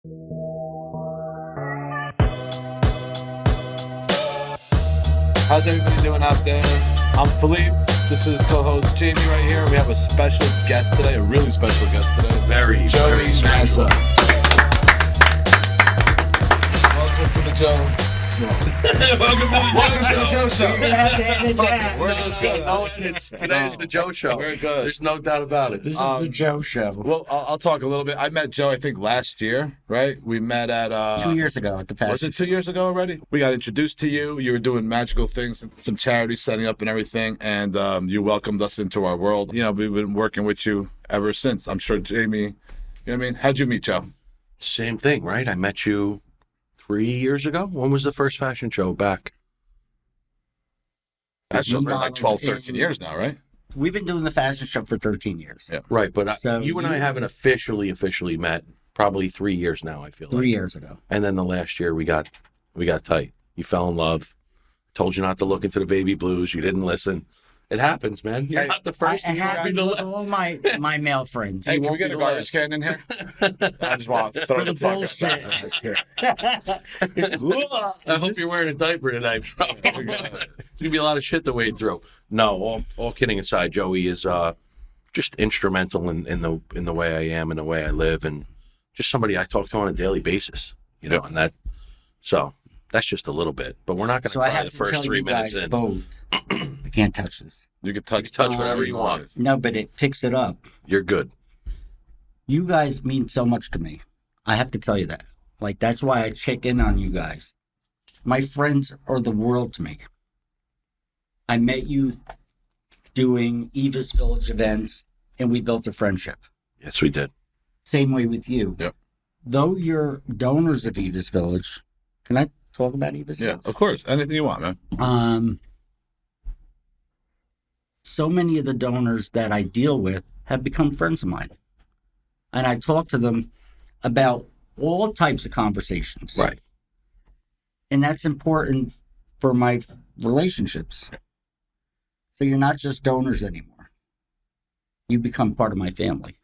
How's everybody doing out there? I'm Philippe. This is co-host Jamie right here. We have a special guest today, a really special guest today. Joey Mazza. Welcome to the Joe. Welcome to the Joe Show. We're just good. No edits. Today is the Joe Show. We're good. There's no doubt about it. This is the Joe Show. Well, I'll talk a little bit. I met Joe, I think, last year, right? We met at... 2 years ago at the fashion. Was it 2 years ago already? We got introduced to you. You were doing magical things, some charities setting up and everything, and you welcomed us into our world. You know, we've been working with you ever since. I'm sure Jamie, you know what I mean? How'd you meet Joe? Same thing, right? I met you 3 years ago. When was the first fashion show back? That's just like 12, 13 years now, right? We've been doing the fashion show for 13 years. Yeah. Right, but So you and I haven't officially met probably 3 years now, I feel like. 3 years ago. And then the last year we got tight. You fell in love. Told you not to look into the baby blues. You didn't listen. It happens, man. You're not the first. I happened to all my male friends. Hey, can we get a garbage can in here? I just want to throw For the bullshit. I hope you're wearing a diaper tonight, bro. There's gonna be a lot of shit to wade through. No, all kidding aside, Joey is just instrumental in the way I am and the way I live, and just somebody I talk to on a daily basis. You know, and that's just a little bit. But we're not going to cry the first 3 minutes in. Both. I can't touch this. You can touch whatever you want. No, but it picks it up. You're good. You guys mean so much to me. I have to tell you that. Like, that's why I check in on you guys. My friends are the world to me. I met you doing Eva's Village events, and we built a friendship. Yes, we did. Same way with you. Yep. Though you're donors of Eva's Village, can I talk about Eva's Village? Yeah, of course. Anything you want, man. So many of the donors that I deal with have become friends of mine. And I talk to them about all types of conversations. Right. And that's important for my relationships. So you're not just donors anymore. You become part of my family.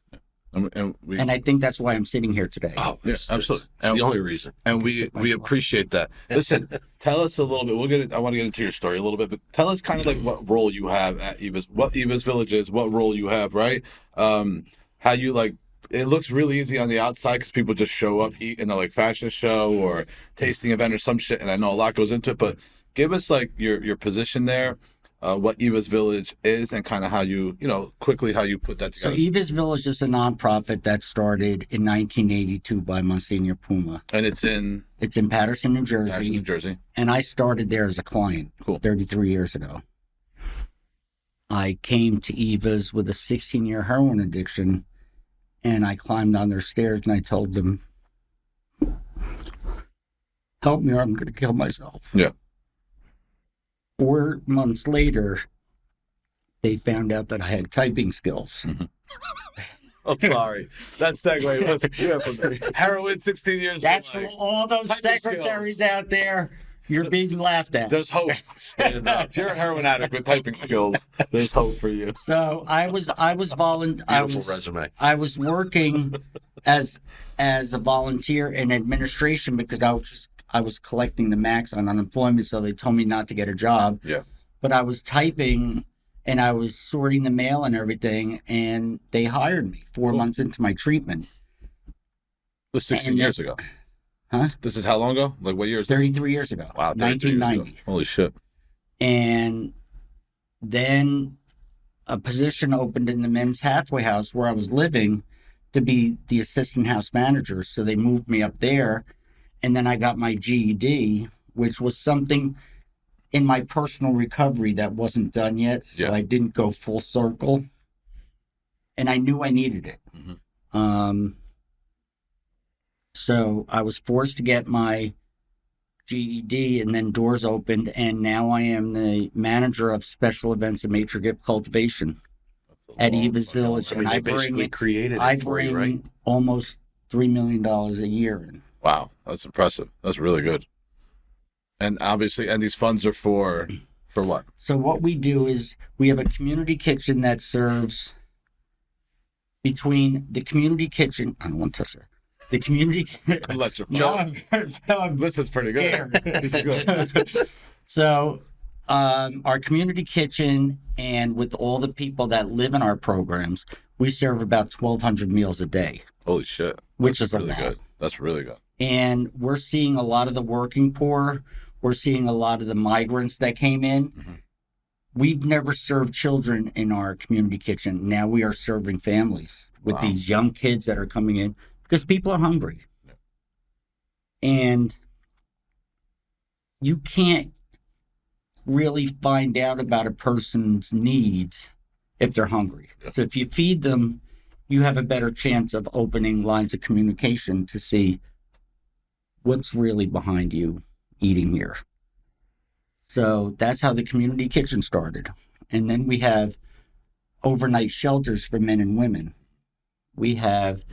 And I think that's why I'm sitting here today. Oh, yes, absolutely. It's the only reason. And we appreciate that. Listen, tell us a little bit. I want to get into your story a little bit, but tell us kind of like what role you have at what Eva's Village is, what role you have, right? How you like. It looks really easy on the outside because people just show up, eat in a like fashion show or tasting event or some shit, and I know a lot goes into it. But give us like your position there. What Eva's Village is and kind of how you quickly how you put that together. So Eva's Village is a nonprofit that started in 1982 by Monsignor Puma. And it's in Patterson, New Jersey. Patterson, New Jersey. And I started there as a client 33 years ago. I came to Eva's with a 16-year heroin addiction, and I climbed on their stairs and I told them, help me or I'm going to kill myself. Yeah. 4 months later, they found out that I had typing skills. Mm-hmm. Oh, sorry. That segue was from heroin, 16 years. That's for all those secretaries out there. You're being laughed at. There's hope. Stand up. If you're a heroin addict with typing skills, there's hope for you. So I was resume. I was working as a volunteer in administration because I was collecting the max on unemployment, so they told me not to get a job. Yeah. But I was typing and I was sorting the mail and everything, and they hired me 4 months into my treatment. This was 16 years ago. Huh? This is how long ago? Like what year is this? 33 years ago. Wow, 1990. Holy shit. And then a position opened in the men's halfway house where I was living to be the assistant house manager. So they moved me up there. And then I got my GED, which was something in my personal recovery that wasn't done yet. So I didn't go full circle. And I knew I needed it. Mm-hmm. So I was forced to get my GED, and then doors opened, and now I am the manager of special events and major gift cultivation at Eva's Village. I mean, and you basically created I it for you, bring right? almost $3 million a year in. Wow, that's impressive. That's really good. And obviously, and these funds are for what? So what we do is we have a community kitchen that serves between the community kitchen. I don't want to touch her. The community. Electrified. Now I'm This is pretty good. Good. So, our community kitchen, and with all the people that live in our programs, we serve about 1,200 meals a day, Holy shit. which That's is a really lot. good. That's really good. And we're seeing a lot of the working poor. We're seeing a lot of the migrants that came in. Mhm. We've never served children in our community kitchen. Now we are serving families with Wow. these young kids that are coming in because people are hungry. Yeah. And you can't really find out about a person's needs if they're hungry. Yeah. So if you feed them, you have a better chance of opening lines of communication to see what's really behind you eating here. So that's how the community kitchen started. And then we have overnight shelters for men and women. We have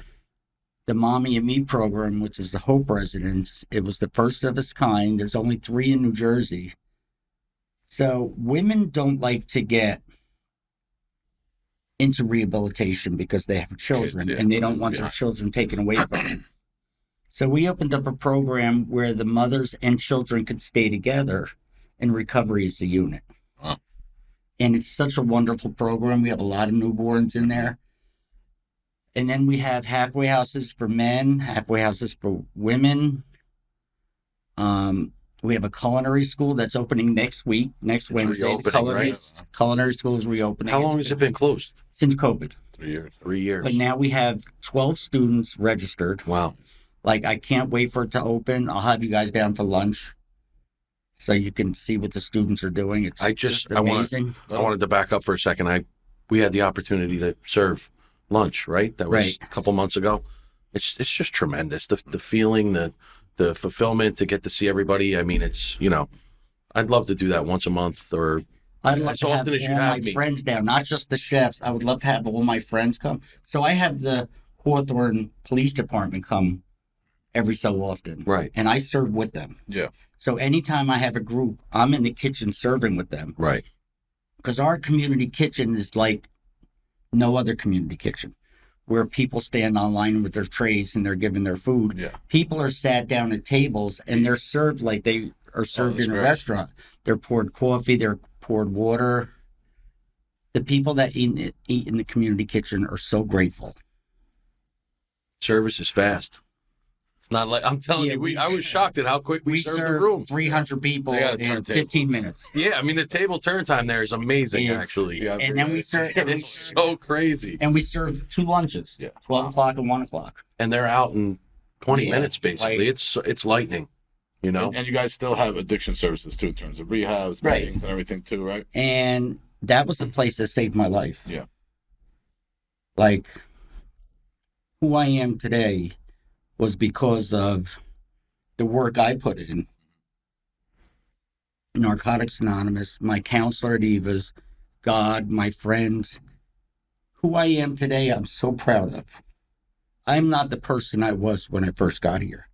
the Mommy and Me program, which is the Hope Residence. It was the first of its kind. There's only 3 in New Jersey. So women don't like to get into rehabilitation because they have children, Kids, yeah. and they don't want Yeah. their children taken away from them. So we opened up a program where the mothers and children could stay together, and recovery is the unit. Wow. And it's such a wonderful program. We have a lot of newborns in there. And then we have halfway houses for men, halfway houses for women. We have a culinary school that's opening next week, next Wednesday. The reopening, right? Culinary school is reopening. How long has it been closed? Since COVID. 3 years. 3 years. But now we have 12 students registered. Wow. Like, I can't wait for it to open. I'll have you guys down for lunch so you can see what the students are doing. It's I amazing. wanted to back up for a second. We had the opportunity to serve lunch, right? That was Right. a couple months ago. It's just tremendous. The feeling, the fulfillment to get to see everybody. I mean, it's, I'd love to do that once a month or I'd love as to have often as you all have my me. friends down, not just the chefs. I would love to have all my friends come. So I have the Hawthorne Police Department come every so often. Right. And I serve with them. Yeah. So anytime I have a group, I'm in the kitchen serving with them. Right. Because our community kitchen is like no other community kitchen, where people stand online with their trays and they're given their food. Yeah. People are sat down at tables and they're served like they are served that's in a great. restaurant. They're poured coffee, they're poured water. The people that eat in the community kitchen are so grateful. Service is fast. It's not like, I'm telling Yeah, you, I was shocked at how quick we served the serve room. 300 people They gotta in turn 15 tables. minutes. Yeah, I mean, the table turn time there is amazing, It's- actually. Yeah, And then we serve It's so crazy. and we serve 2 lunches, Yeah. 12 o'clock and 1 o'clock. And they're out in 20 Yeah, minutes, basically. like- It's lightning, And you guys still have addiction services too, in terms of rehabs, Right. meetings, and everything too, right? And that was the place that saved my life. Yeah. Like, who I am today was because of the work I put in. Narcotics Anonymous, my counselor at Eva's, God, my friends. Who I am today, I'm so proud of. I'm not the person I was when I first got here.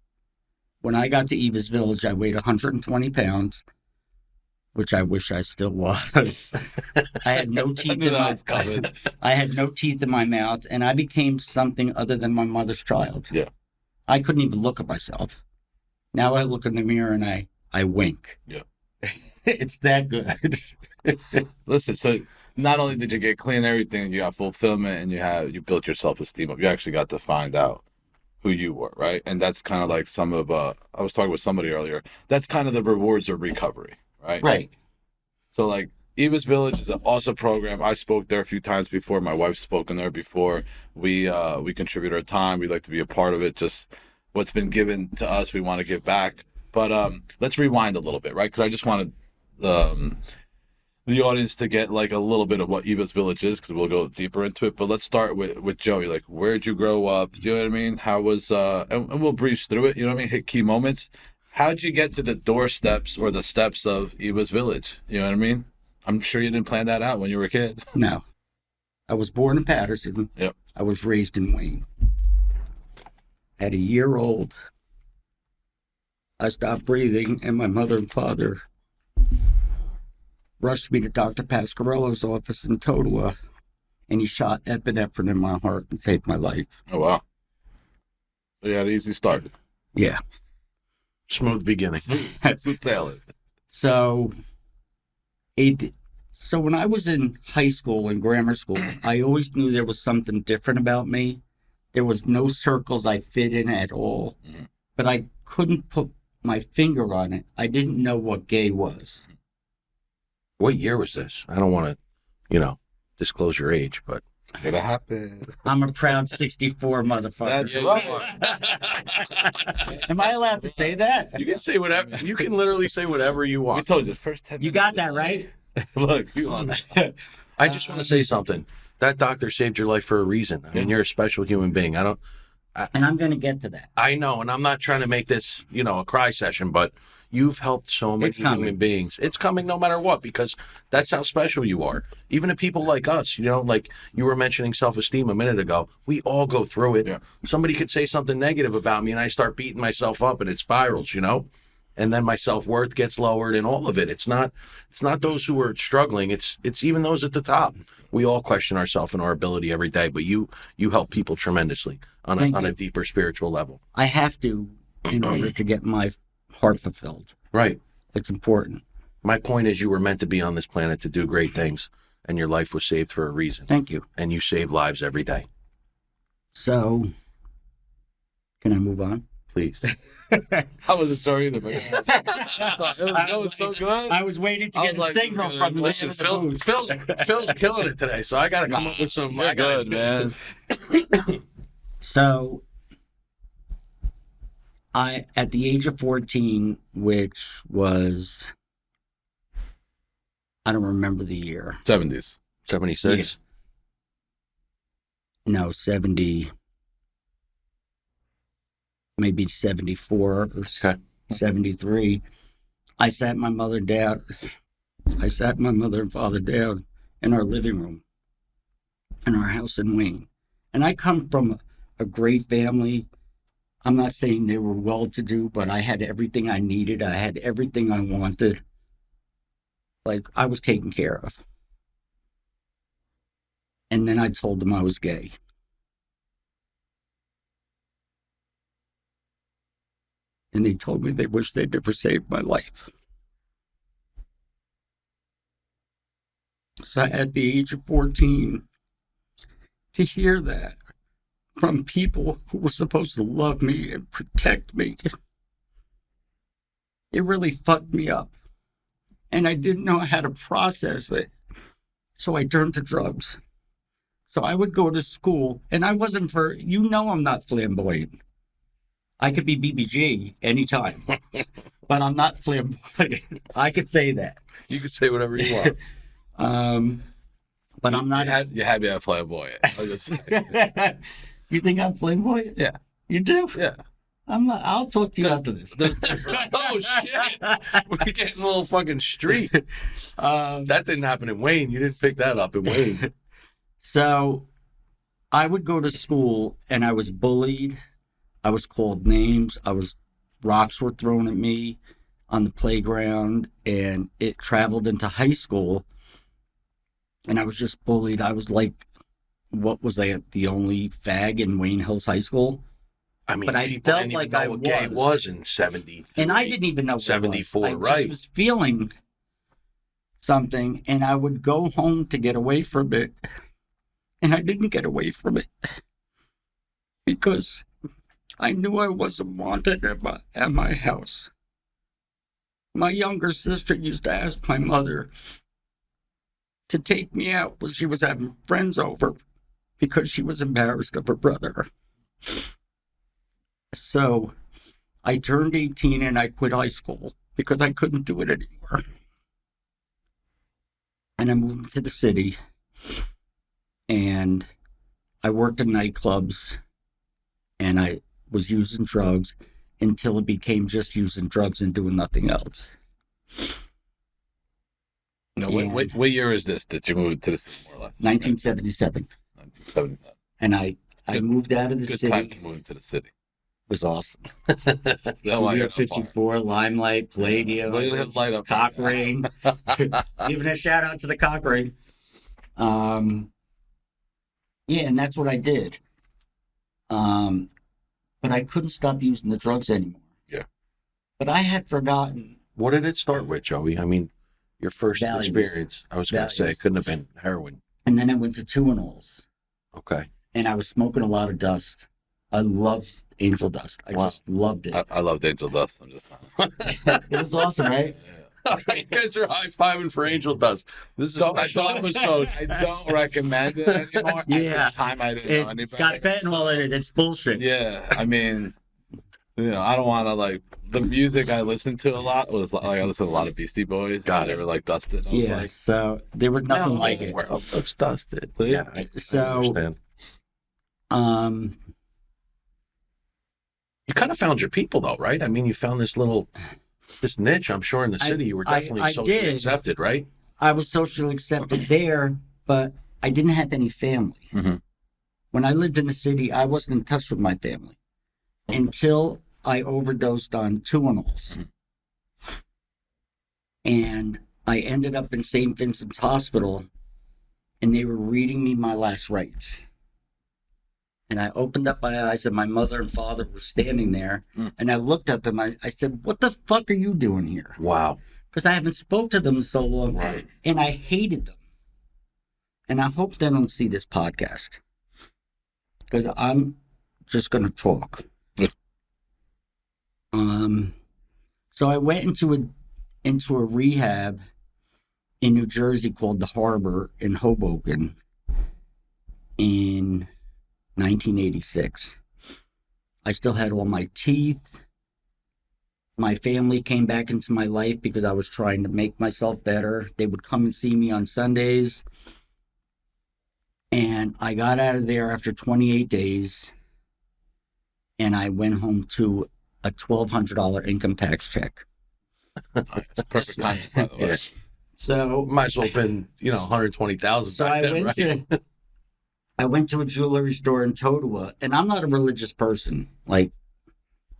When I got to Eva's Village, I weighed 120 pounds, which I wish I still was. I had no teeth in my I had no teeth in my mouth, and I became something other than my mother's child. Yeah. I couldn't even look at myself. Now I look in the mirror and I wink. Yeah. It's that good. Listen, so not only did you get clean and everything, you got fulfillment and you built your self-esteem up. You actually got to find out who you were, right? And that's kind of like some of I was talking with somebody earlier. That's kind of the rewards of recovery, right? Right. So like Eva's Village is an awesome program. I spoke there a few times before. My wife's spoken there before. We contribute our time. We like to be a part of it. Just what's been given to us, we want to give back. But let's rewind a little bit, right? Because I just wanted the audience to get like a little bit of what Eva's Village is, because we'll go deeper into it. But let's start with Joey. Like, where'd you grow up? You know what I mean? How was and we'll breeze through it. You know what I mean? Hit key moments. How'd you get to the doorsteps or the steps of Eva's Village? You know what I mean? I'm sure you didn't plan that out when you were a kid. No. I was born in Patterson. Yep. I was raised in Wayne. At a year old, I stopped breathing, and my mother and father rushed me to Dr. Pasquarello's office in Totowa, and he shot epinephrine in my heart and saved my life. Oh wow. You had an easy start. Yeah. Smooth beginning. Smooth sailing. So, so when I was in high school and grammar school, I always knew there was something different about me. There was no circles I fit in at all, but I couldn't put my finger on it. I didn't know what gay was. What year was this? I don't want to, disclose your age, but Gonna happen. I'm a proud 64 motherfucker. That's right. Am I allowed to say that? you can say whatever. You can literally say whatever you We want. told you the first 10 You minutes. got that right? Look, you on that. I just want to say something. That doctor saved your life for a reason. I mean, you're a special human being. And I'm going to get to that. I know, and I'm not trying to make this, a cry session, but you've helped so many It's coming. human beings. It's coming no matter what, because that's how special you are. Even to people like us, like you were mentioning self-esteem a minute ago, we all go through it. Yeah. Somebody could say something negative about me and I start beating myself up and it spirals, and then my self-worth gets lowered and all of it. It's not those who are struggling. It's even those at the top. We all question ourselves and our ability every day, but you help people tremendously on a deeper spiritual level. I have to in order to get my heart fulfilled. Right. It's important. My point is you were meant to be on this planet to do great things, and your life was saved for a reason. Thank you. And you save lives every day. So, can I move on? Please. How was the story either? That was so good. I was waiting to I get was a like, signal from the Listen, man in the booth. Phil's killing it today, so I got to come up with some. You're good, man. So, at the age of 14, which was, I don't remember the year. 70s. 76. No, 70, maybe 74 or Okay. 73. I sat my mother and father down in our living room in our house in Wayne. And I come from a great family. I'm not saying they were well-to-do, but I had everything I needed. I had everything I wanted. Like, I was taken care of. And then I told them I was gay. And they told me they wish they'd never saved my life. So at the age of 14, to hear that from people who were supposed to love me and protect me, it really fucked me up. And I didn't know how to process it. So I turned to drugs. So I would go to school, and I wasn't I'm not flamboyant. I could be BBG anytime, but I'm not flamboyant. I could say that. You can say whatever you want. But I'm not. You had me at flamboyant. I'll just say. You think I'm flamboyant? Yeah. You do? Yeah. I'm not. I'll talk to you after this. Oh, shit. We're getting a little fucking street. That didn't happen in Wayne. You didn't pick that up in Wayne. So I would go to school and I was bullied. I was called names. Rocks were thrown at me on the playground, and it traveled into high school. And I was just bullied. I was like, what was I, the only fag in Wayne Hills High School? I mean, But I people felt didn't even like know I what gay was. was in 70. And I didn't even know what it was. 74, I right. just was feeling something, and I would go home to get away from it. And I didn't get away from it because I knew I wasn't wanted at my house. My younger sister used to ask my mother to take me out when she was having friends over because she was embarrassed of her brother. So I turned 18 and I quit high school because I couldn't do it anymore. And I moved to the city, and I worked in nightclubs, and I was using drugs until it became just using drugs and doing nothing else. No, what year is this that you moved to the city, more or less? 1977. 1979. And I Good- moved out of the Good city. time to move into the city. It was awesome. That's why Studio you're so far. 54, Limelight, Palladium, Look at his light up. Cock Ring. Giving a shout out to the Cock Ring. Yeah, and that's what I did. but I couldn't stop using the drugs anymore. Yeah. But I had forgotten. What did it start with, Joey? I mean, your first Values. experience, I was going to say, Values. it couldn't have been heroin. And then I went to two-and-alls. Okay. And I was smoking a lot of dust. I love angel dust. I Wow. just loved it. I love Angel Dust. I'm just It was awesome, right? You guys are high-fiving for angel dust. This is don't, I don't recommend it anymore. Yeah. At the time, I didn't know It's anybody. got fentanyl in it. It's bullshit. Yeah, I mean, I don't want to like the music I listened to a lot was like I listened to a lot of Beastie Boys. Got They it. were like dusted. I was Yeah. like, So there was nothing like it. World looks dusted. Yeah. I So, understand. um, You kind of found your people, though, right? I mean, you found this niche. I'm sure in the I- city you were I- definitely I socially did. accepted, right? I was socially accepted there, but I didn't have any family. Mhm. When I lived in the city, I wasn't in touch with my family until I overdosed on two-and-alls. And I ended up in St. Vincent's Hospital, and they were reading me my last rites. And I opened up my eyes, and my mother and father were standing there. Mm. And I looked at them. I said, "What the fuck are you doing here?" Wow. Because I haven't spoke to them in so long, Right. and I hated them. And I hope they don't see this podcast, because I'm just going to talk. Good. So I went into a rehab in New Jersey called the Harbor in Hoboken in 1986. I still had all my teeth. My family came back into my life because I was trying to make myself better. They would come and see me on Sundays. And I got out of there after 28 days. And I went home to a $1,200 income tax check. Perfect timing, by the way. Yeah. So Might as well have been, 120,000 So back I then, went right? I went to a jewelry store in Totowa, and I'm not a religious person. Like,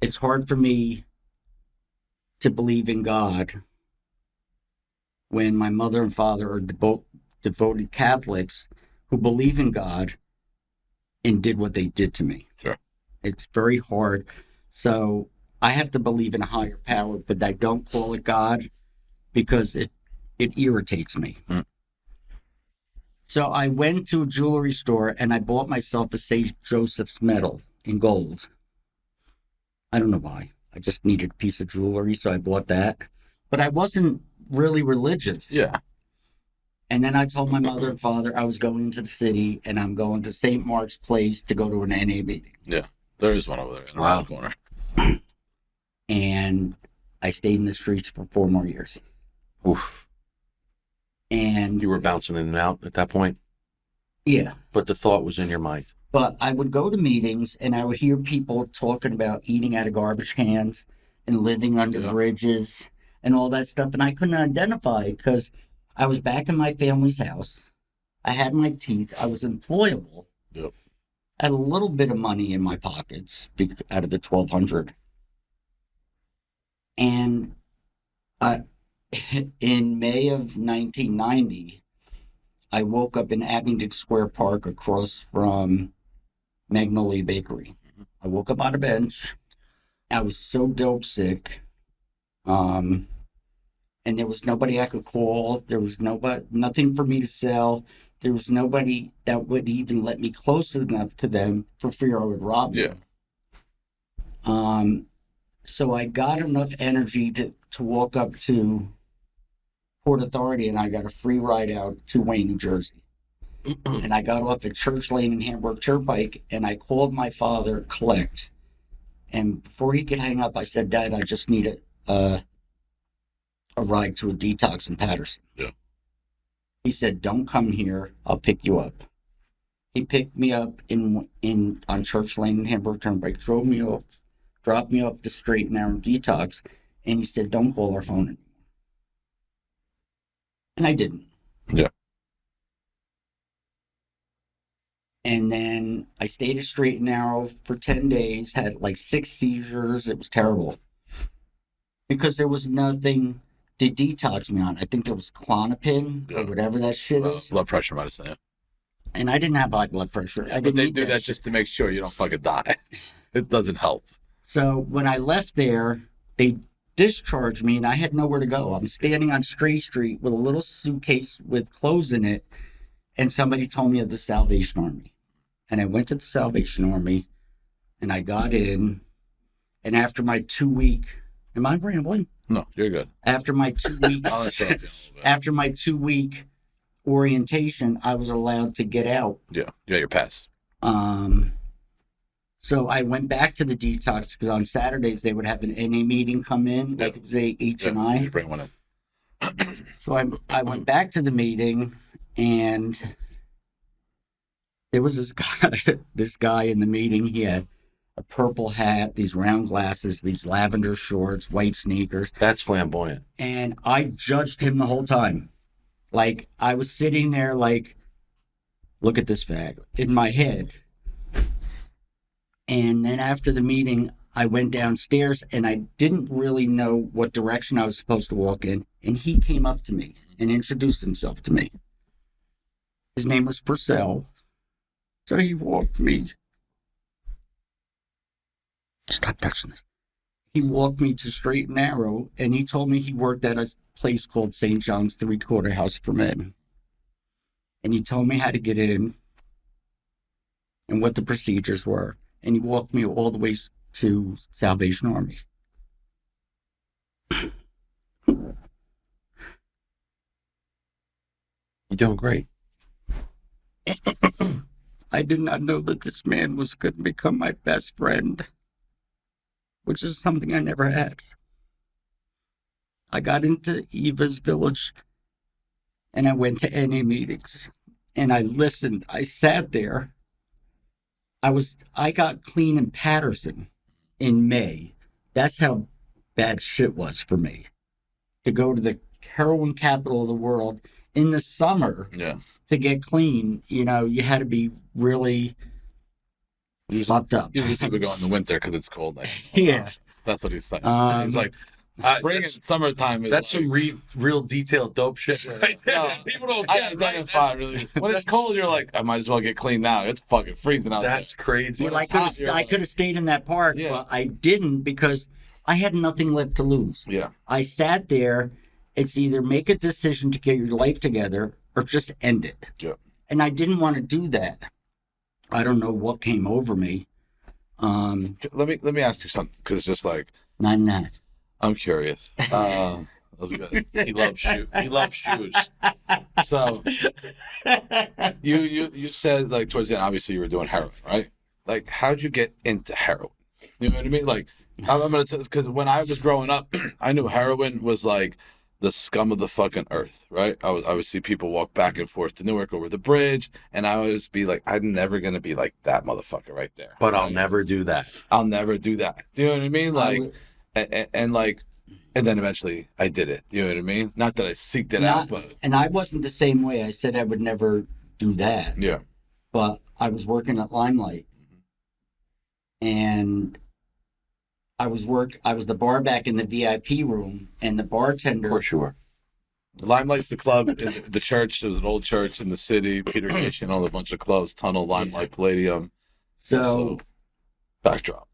it's hard for me to believe in God when my mother and father are devoted Catholics who believe in God and did what they did to me. Sure. It's very hard. So I have to believe in a higher power, but I don't call it God because it irritates me. Mm. So I went to a jewelry store and I bought myself a St. Joseph's medal in gold. I don't know why. I just needed a piece of jewelry, so I bought that. But I wasn't really religious. Yeah. And then I told my mother and father I was going to the city and I'm going to St. Mark's Place to go to an NA meeting. There is one over there in the Wow. round corner. And I stayed in the streets for 4 more years. Oof. And You were bouncing in and out at that point, yeah. but the thought was in your mind. But I would go to meetings and I would hear people talking about eating out of garbage cans and living under Yeah. bridges and all that stuff. And I couldn't identify because I was back in my family's house. I had my teeth. I was employable. Yep. I had a little bit of money in my pockets out of the 1,200. And in May of 1990, I woke up in Abingdon Square Park across from Magnolia Bakery. I woke up on a bench. I was so dope sick. And there was nobody I could call. There was nothing for me to sell. There was nobody that would even let me close enough to them for fear I would rob them. So I got enough energy to walk up to Port Authority and I got a free ride out to Wayne, New Jersey. And I got off at Church Lane in Hamburg Turnpike and I called my father, collect. And before he could hang up, I said, "Dad, I just need a ride to a detox in Patterson." Yeah. He said, "Don't come here. I'll pick you up." He picked me up on Church Lane in Hamburg Turnpike, dropped me off the straight and narrow detox, and he said, "Don't call our phone anymore." And I didn't. Yeah. And then I stayed at straight and narrow for 10 days, had like 6 seizures. It was terrible. Because there was nothing to detox me on. I think there was Klonopin or Yeah. whatever that shit is. Blood pressure medicine. Yeah. And I didn't have high blood pressure. I But didn't they need do that just to make sure you don't fucking die. it doesn't help. So when I left there, they discharged me and I had nowhere to go. I'm standing on Stray Street with a little suitcase with clothes in it, and somebody told me of the Salvation Army. And I went to the Salvation Army and I got in, and after my 2-week, am I rambling? No, you're good. After my 2 weeks, I'll interrupt you a little bit. after my 2-week orientation, I was allowed to get out. Yeah, you got your pass. So I went back to the detox because on Saturdays they would have an NA meeting come in, like it was a H&I. You bring one in. So I went back to the meeting, and there was this guy in the meeting. He had a purple hat, these round glasses, these lavender shorts, white sneakers. That's flamboyant. And I judged him the whole time. Like, I was sitting there like, look at this fag, in my head. And then after the meeting, I went downstairs and I didn't really know what direction I was supposed to walk in. And he came up to me and introduced himself to me. His name was Purcell. So he walked me. Stop touching this. He walked me to Straight and Narrow, and he told me he worked at a place called St. John's 3/4 House for Men. And he told me how to get in and what the procedures were. And he walked me all the way to Salvation Army. You're doing great. I did not know that this man was going to become my best friend, which is something I never had. I got into Eva's village and I went to NA meetings and I listened. I sat there. I got clean in Patterson in May. That's how bad shit was for me. To go to the heroin capital of the world in the summer to get clean, you know, you had to be really fucked up. Usually people go in the winter because it's cold. Like, Yeah. That's what he's saying. He's like, Uh, spring and that's- summertime is That's like, some real detailed dope shit. Right there. No, People don't I get identify really. When it's cold, you're like, I might as well get clean now. It's fucking freezing out That's crazy. Well, I it's hot, could you're have like- stayed in that park, Yeah. but I didn't because I had nothing left to lose. there. Yeah. I sat there. It's either make a decision to get your life together or just end it. Yeah. And I didn't want to do that. I don't know what came over me. Let me ask you something because it's just like 9.5. I'm curious. That was good. He loves shoes. He loves shoes. So you said like towards the end, obviously you were doing heroin, right? Like, how'd you get into heroin? You know what I mean? Like, I'm gonna because when I was growing up, I knew heroin was like the scum of the fucking earth, right? I would see people walk back and forth to Newark over the bridge, and I would always be like, I'm never gonna be like that motherfucker right there. But I'll Right? never do that. I'll never do that. Do you know what I mean? Like, and like, and then eventually I did it. You know what I mean? Not that I seeked it out, but And I wasn't the same way. I said I would never do that. yeah. But I was working at Limelight, and I was the bar back in the VIP room, and the bartender. For sure. Limelight's the club, the church. It was an old church in the city. Peter Nation owned a bunch of clubs, Tunnel, Limelight, Palladium. So Backdrop.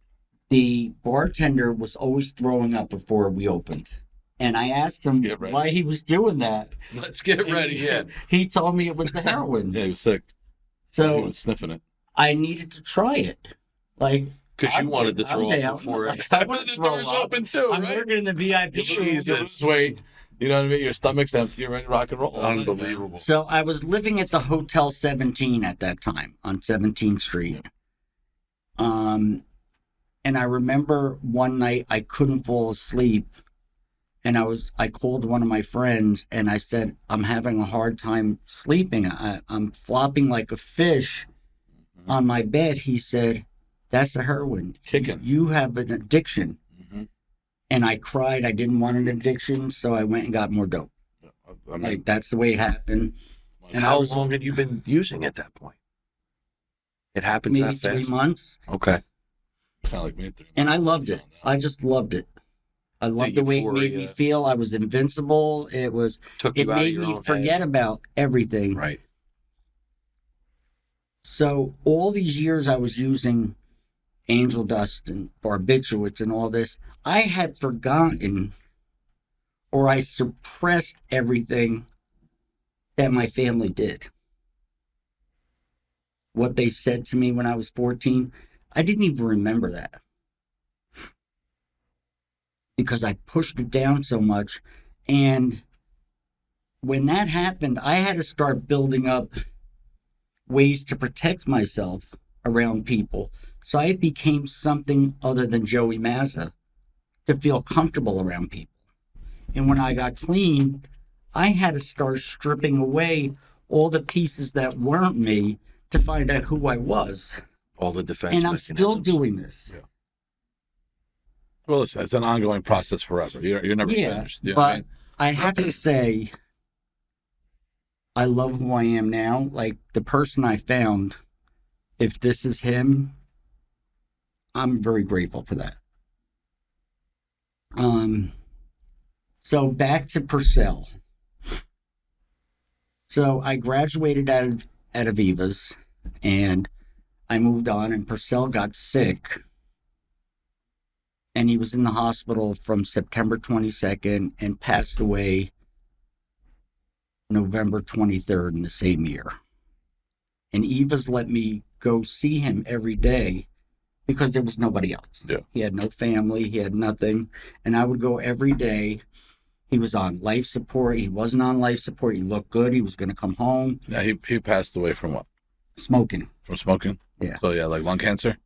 the bartender was always throwing up before we opened. And I asked him Get ready. why he was doing that. Let's get ready. Yeah. He told me it was the heroin. Yeah, he was sick. He So was sniffing it. I needed to try it. Like, Because you I'm wanted to down. throw I'm up down. before I wanna the throw door's up. open too, I'm right? working in the VIP room. You lose weight. You know what I mean? Your stomach's empty. You're ready to rock and roll. Unbelievable. So I was living at the Hotel 17 at that time on 17th Street. And I remember one night I couldn't fall asleep, and I called one of my friends and I said, I'm having a hard time sleeping. I'm flopping like a fish on my bed. He said, that's the heroin. Kicking. You have an addiction. Mhm. And I cried. I didn't want an addiction, so I went and got more dope. I mean, Like, that's the way it happened. And I How was long had you been using at that point? It happens maybe that fast. 3 months. Okay. kind of like me. And I loved it. I just loved it. I loved the way it made me euphoria. feel. I was invincible. It Took you out of made your me own forget about everything. Right. So all these years I was using angel dust and barbiturates and all this, I had forgotten or I suppressed everything that my family did. What they said to me when I was 14, I didn't even remember that. Because I pushed it down so much. And when that happened, I had to start building up ways to protect myself around people. So I became something other than Joey Mazza to feel comfortable around people. And when I got clean, I had to start stripping away all the pieces that weren't me to find out who I was. All the defense And I'm still mechanisms. doing this. Yeah. Well, listen, it's an ongoing process forever. You're never finished. You know what I But mean? I have to say, I love who I am now. Like the person I found, if this is him, I'm very grateful for that. So back to Purcell. So I graduated out of Eva's and I moved on, and Purcell got sick. And he was in the hospital from September 22nd and passed away November 23rd in the same year. And Eva's let me go see him every day because there was nobody else. Yeah. He had no family, he had nothing. And I would go every day. He was on life support. He wasn't on life support. He looked good. He was going to come home. Now, he passed away from what? Smoking. From smoking? Yeah. So, yeah, like lung cancer?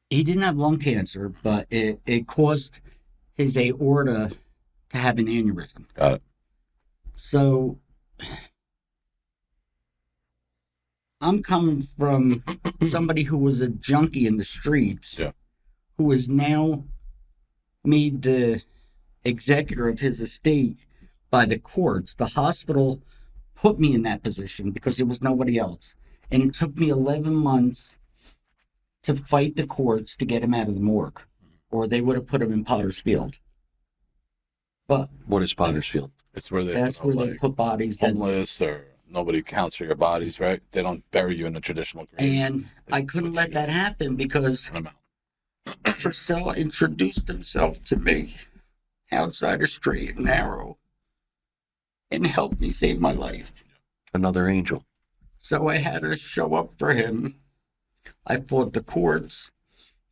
He didn't have lung cancer, but it caused his aorta to have an aneurysm. Got it. So I'm coming from somebody who was a junkie in the streets, Yeah. who is now made the executor of his estate by the courts. The hospital put me in that position because there was nobody else. And it took me 11 months to fight the courts to get him out of the morgue, or they would have put him in Potter's Field. But What is Pottersfield? It's where they, that's where they put bodies that, homeless or nobody counts for your bodies, right? They don't bury you in the traditional grave. and I couldn't let that happen because Put 'em out. Purcell introduced himself to me outside of straight and narrow and helped me save my life. Another angel. So I had to show up for him. I fought the courts.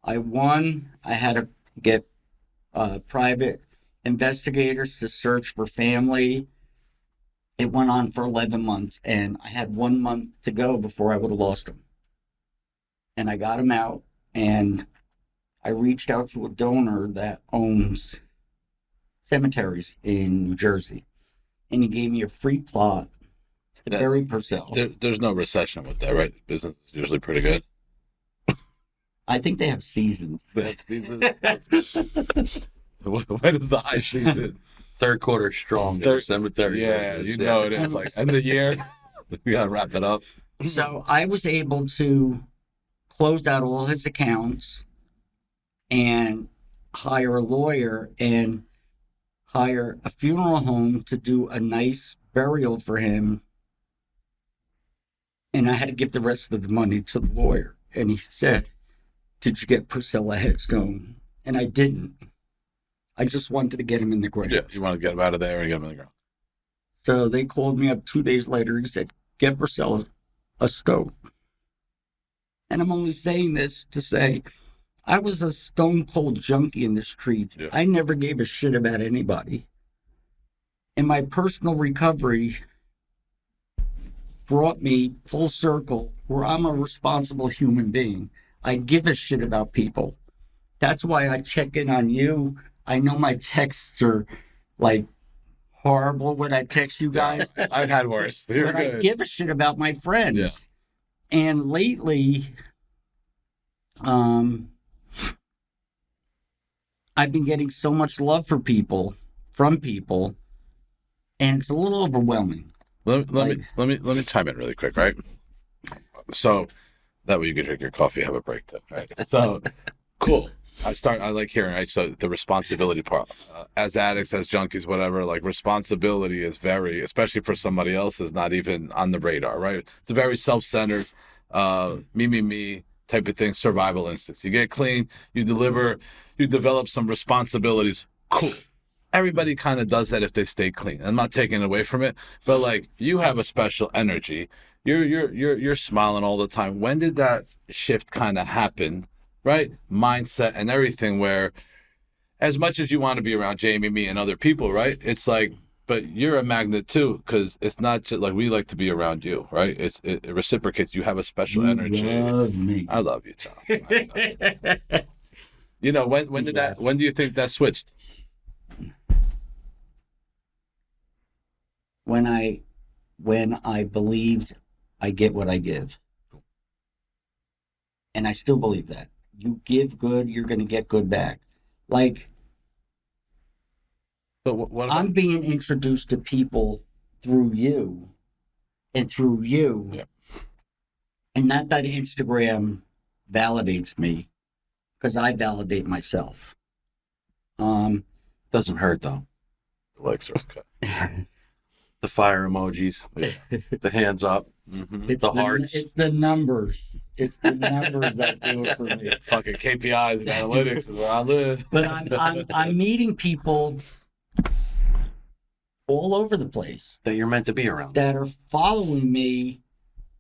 I won. I had to get private investigators to search for family. It went on for 11 months, and I had 1 month to go before I would have lost him. And I got him out, and I reached out to a donor that owns cemeteries in New Jersey, and he gave me a free plot to Yeah. bury Purcell. There's no recession with that, right? Business is usually pretty good. I think they have seasons. That's season. When is the high season? Third quarter strong. Third- Cemetery. Yeah, business, you know it is. And- Like end of the year, we gotta wrap it up. So I was able to close out all his accounts and hire a lawyer and hire a funeral home to do a nice burial for him. And I had to give the rest of the money to the lawyer. And he said, "Did you get Purcell a headstone?" And I didn't. I just wanted to get him in the grave. Yeah, you want to get him out of there and get him in the ground. So they called me up 2 days later and said, "Get Purcell a stone." And I'm only saying this to say, I was a stone cold junkie in the streets. Yeah. I never gave a shit about anybody. And my personal recovery brought me full circle where I'm a responsible human being. I give a shit about people. That's why I check in on you. I know my texts are like horrible when I text you guys, I've had worse. You're but I good. give a shit about my friends. Yeah. And lately, I've been getting so much love from people, and it's a little overwhelming. Let me chime in really quick, right? So that way you can drink your coffee, have a break, then, right? So cool. I like hearing, right? So the responsibility part, as addicts, as junkies, whatever, like responsibility is very, especially for somebody else, is not even on the radar, right? It's a very self-centered, me, type of thing, survival instincts. You get clean, you develop some responsibilities. Cool. Everybody kind of does that if they stay clean. I'm not taking away from it, but like you have a special energy. You're smiling all the time. When did that shift kind of happen? Right? Mindset and everything, where as much as you want to be around Jamie, me, and other people, right? It's like, but you're a magnet too, because it's not just like we like to be around you, right? It reciprocates. You have a special energy. Love me. I love you, John. You know, when do you think that switched? When I believed I get what I give. And I still believe that. You give good, you're going to get good back. Like, But what about, I'm being introduced to people through you and through you. Yeah. And not that Instagram validates me, because I validate myself. Doesn't hurt though. the likes are okay. The fire emojis, the hands up, It's the hearts. It's the numbers. It's the numbers that do it for me. Fucking KPIs and analytics is where I live. But I'm meeting people all over the place That you're meant to be around. that are following me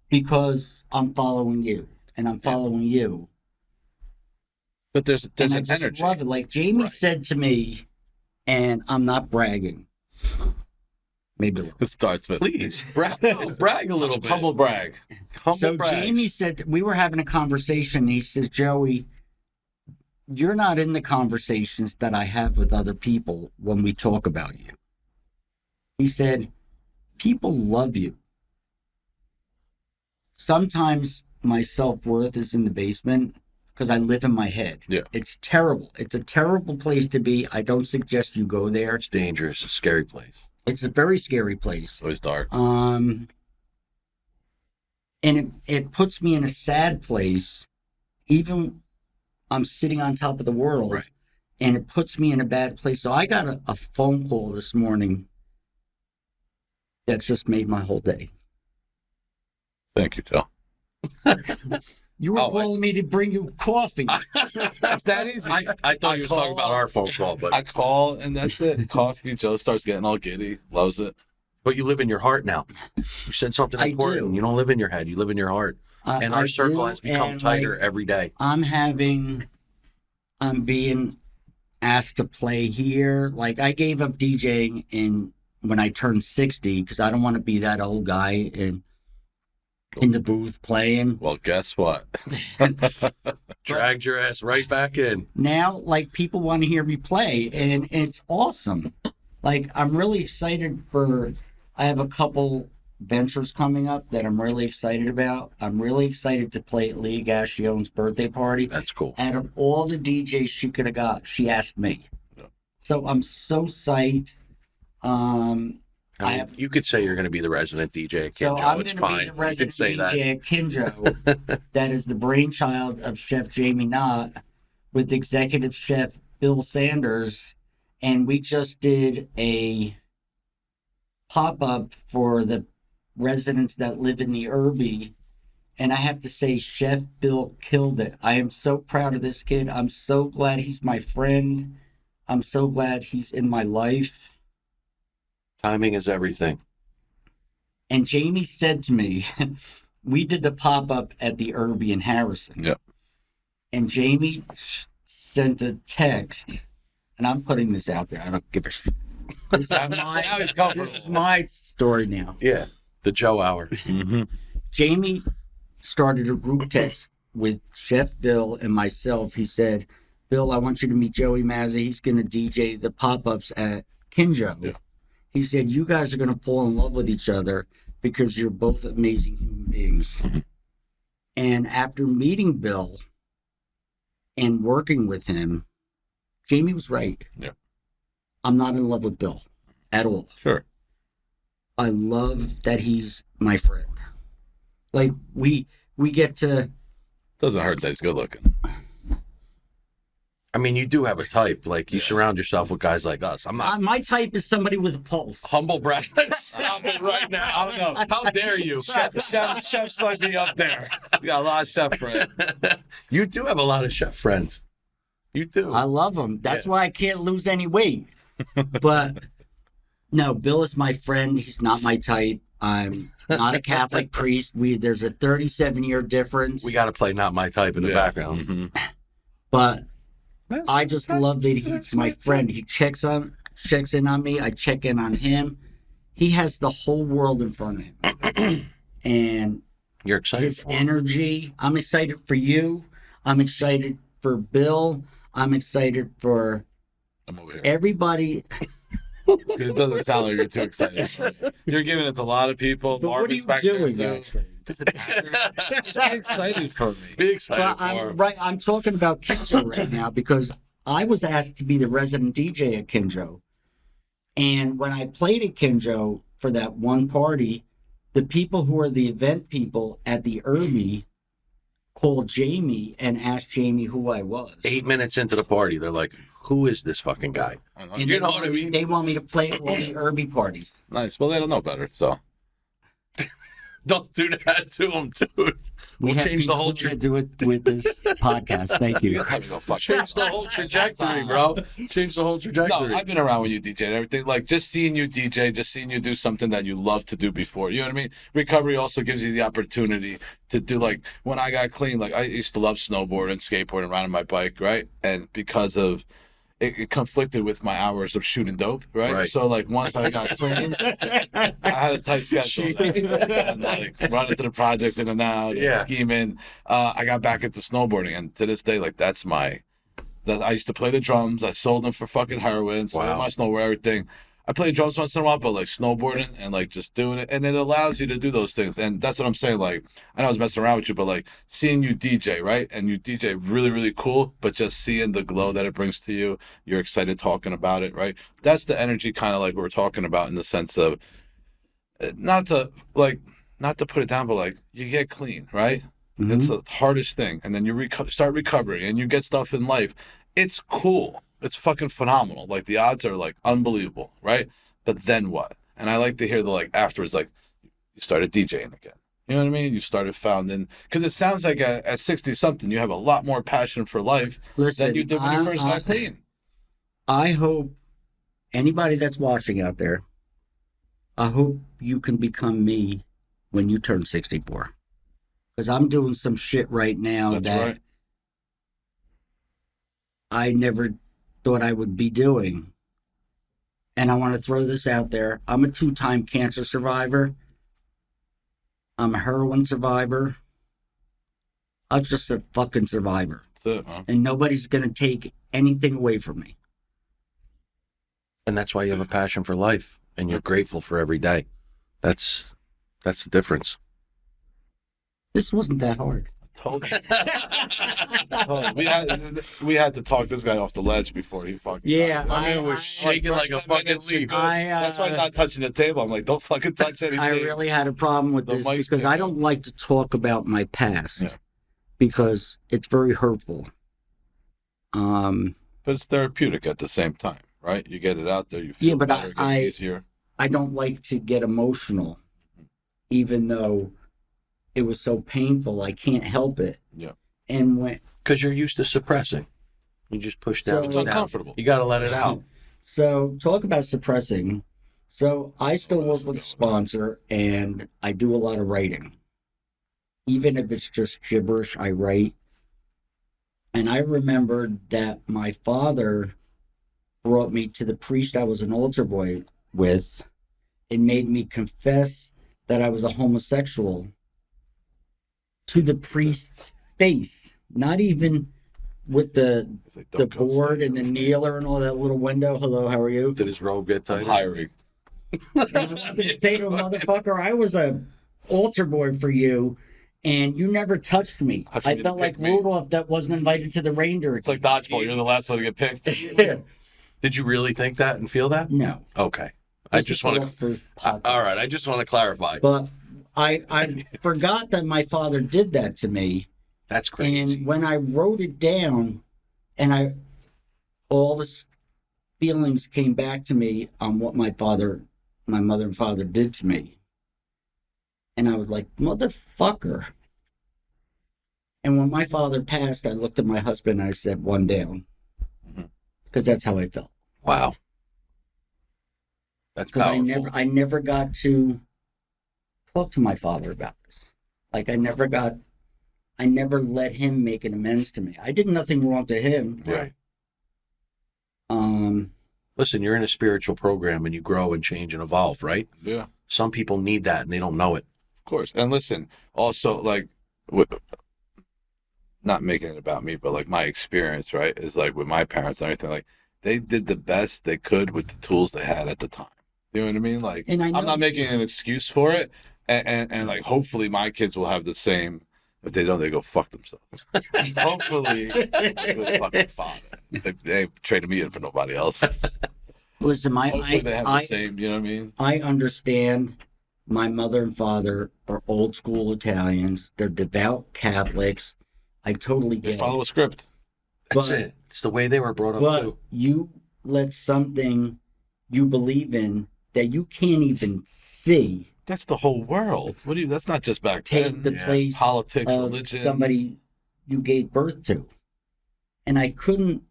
because I'm following you and I'm following you. But there's And I an just energy. love it. Like Jamie Right. said to me, and I'm not bragging. Maybe a little. It starts with Please brag a little bit. humble brag. So Jamie said, we were having a conversation. And he says, Joey, you're not in the conversations that I have with other people when we talk about you. He said, people love you. Sometimes my self-worth is in the basement because I live in my head. Yeah. It's terrible. It's a terrible place to be. I don't suggest you go there. It's dangerous, a scary place. It's a very scary place. It's always dark. And it puts me in a sad place. Even I'm sitting on top of the world, Right. and it puts me in a bad place. So I got a phone call this morning that just made my whole day. Thank you, Joe. You were calling me to bring you coffee. It's that easy. I thought you were talking about our phone call, but I call and that's it. Coffee. Joe starts getting all giddy. Loves it. you live in your heart now. You said something I important. do. You don't live in your head. You live in your heart. And I our circle do, has become and, tighter like, every day. I'm being asked to play here. Like I gave up DJing when I turned 60 because I don't want to be that old guy in the booth playing. Well, guess what? Dragged your ass right back in. Now, like people want to hear me play, and it's awesome. Like I'm really excited I have a couple ventures coming up that I'm really excited about. I'm really excited to play at Leah Gashion's birthday party. That's cool. Out of all the DJs she could have got, she asked me. Yeah. So I'm so psyched. I mean, you could say you're going to be the resident DJ at So Kinjo. I'm It's going to be fine. the You resident could say that. DJ at Kinjo. That is the brainchild of Chef Jamie Knott with executive chef Bill Sanders. And we just did a pop-up for the residents that live in the Irby. And I have to say, Chef Bill killed it. I am so proud of this kid. I'm so glad he's my friend. I'm so glad he's in my life. Timing is everything. And Jamie said to me, we did the pop-up at the Irby in Harrison. Yep. And Jamie sent a text, and I'm putting this out there. I don't give a shit. This is my story now. Yeah. The Joe Hour. Mm-hmm. Jamie started a group text with Chef Bill and myself. He said, Bill, I want you to meet Joey Mazza. He's going to DJ the pop-ups at Kinjo. Yeah. He said, you guys are going to fall in love with each other because you're both amazing human beings. Mhm. And after meeting Bill and working with him, Jamie was right. Yeah. I'm not in love with Bill at all. Sure. I love that he's my friend. Like we get to Doesn't hurt that he's good looking. I mean, you do have a type. Like, you surround yourself with guys like us. I'm not My type is somebody with a pulse. humble brag. Stop it right now. I don't know. How dare you? Chef's might be up there. We got a lot of chef friends. You do have a lot of chef friends. You do. I love them. That's why I can't lose any weight. But no, Bill is my friend. He's not my type. I'm not a Catholic priest. There's a 37-year difference. We got to play Not My Type in the background. Mm-hmm. But I just love that he's my friend. He checks in on me. I check in on him. He has the whole world in front of him. And You're excited his for him. energy. I'm excited for you. I'm excited for Bill. I'm excited for I'm over here. everybody. Dude, it doesn't sound like you're too excited. You're giving it to a lot of people. But what are Marvin's you back there, doing, too. actually? Does it matter? Just be excited for me. Be excited But for him. I'm talking about Kinjo right now because I was asked to be the resident DJ at Kinjo. And when I played at Kinjo for that one party, the people who are the event people at the Irby called Jamie and asked Jamie who I was. 8 minutes into the party, they're like, "Who is this fucking guy?" And You they know want what I me- mean? They want me to play at all the Irby parties. Nice. Well, they don't know better, so. Don't do that to him, dude. We'll have change the whole to do it with this podcast. Thank you. change the whole trajectory, bro. Change the whole No, trajectory. I've been around when you DJ and everything. Like, just seeing you DJ, just seeing you do something that you love to do before. You know what I mean? Recovery also gives you the opportunity to do, like, when I got clean, like, I used to love snowboarding, skateboarding, riding my bike, right? And because of it conflicted with my hours of shooting dope, right? Right. So, like, once I got clean, I had a tight schedule. And, like, running to the projects in and out, and Yeah. scheming. I got back into snowboarding, and to this day, like, that's my... That I used to play the drums. I sold them for fucking heroin. Sold Wow. my snowboard, everything. I play drums once in a while, but like snowboarding and like just doing it, and it allows you to do those things. And that's what I'm saying. Like, I know I was messing around with you, but like seeing you DJ, right? And you DJ really, really cool, but just seeing the glow that it brings to you, you're excited talking about it, right? That's the energy kind of like we're talking about in the sense of not to put it down, but like you get clean, right? Mhm. It's the hardest thing. And then you start recovering and you get stuff in life. It's cool. It's fucking phenomenal. Like the odds are like unbelievable, right? But then what? And I like to hear the like afterwards, like you started DJing again. You know what I mean? You started founding, because it sounds like at 60 something, you have a lot more passion for life Listen, than you did when you first got clean. I hope anybody that's watching out there, I hope you can become me when you turn 64. Because I'm doing some shit right now That's that right. I never thought I would be doing. And I want to throw this out there. I'm a 2-time cancer survivor. I'm a heroin survivor. I'm just a fucking survivor. That's it, man. And nobody's going to take anything away from me. And that's why you have a passion for life, and you're grateful for every day. That's the difference. This wasn't that hard. Told you. We had to talk this guy off the ledge before he fucking. Yeah, got I mean, we're I- shaking like a fucking leaf. That's why he's not touching the table. I'm like, don't fucking touch anything. I really had a problem with The this mic's because I picked don't like to talk about my past Yeah. because it's very hurtful. But it's therapeutic at the same time, right? You get it out there. You feel Yeah, but better. It gets easier. I don't like to get emotional, even though it was so painful. I can't help it. Yeah. And when Because you're used to suppressing. You just push down. So- It's down. uncomfortable. You got to let it out. So talk about suppressing. So I still work with a sponsor and I do a lot of writing. Even if it's just gibberish, I write. And I remembered that my father brought me to the priest I was an altar boy with and made me confess that I was a homosexual to the priest's face. Not even with the It's like, the don't go board stay and the here. kneeler and all that little window. Hello, how are you? Did his robe get I'm tighter? hiring. And I wanted to say to a motherfucker, I was a altar boy for you, and you never touched me. How come I you felt didn't like pick me? Rudolph that wasn't invited to the reindeer. It's like dodgeball. You're the last one to get picked. Did you really think that and feel that? No. Okay. I This just is want all to. for podcast. All right. I just want to clarify. But I forgot that my father did that to me. That's crazy. And when I wrote it down, and all the feelings came back to me on what my mother and father did to me. And I was like, motherfucker. And when my father passed, I looked at my husband and I said, one down. Because that's how I felt. Wow. That's Because powerful. I never got to talk to my father about this. Like I never let him make an amends to me. I did nothing wrong to him. Right. Um, Listen, you're in a spiritual program and you grow and change and evolve, right? Yeah, of Some people need that and they don't know it. course. And listen, also like, not making it about me, but like my experience, right, is like with my parents and everything. Like they did the best they could with the tools they had at the time. You know what I mean? Like And I know- I'm not making an excuse for it, and like hopefully my kids will have the same. If they don't, they go fuck themselves. Hopefully, good fucking father. They've traded me in for nobody else. listen, Hopefully, they have the same. You know what I mean? I understand my mother and father are old school Italians. They're devout Catholics. I totally They get follow it. a script. That's But- it. It's the way they were brought up But too. you let something you believe in that you can't even see That's the whole world. What do you? That's not just back take then. the place Politics, of religion. somebody you gave birth to. And I couldn't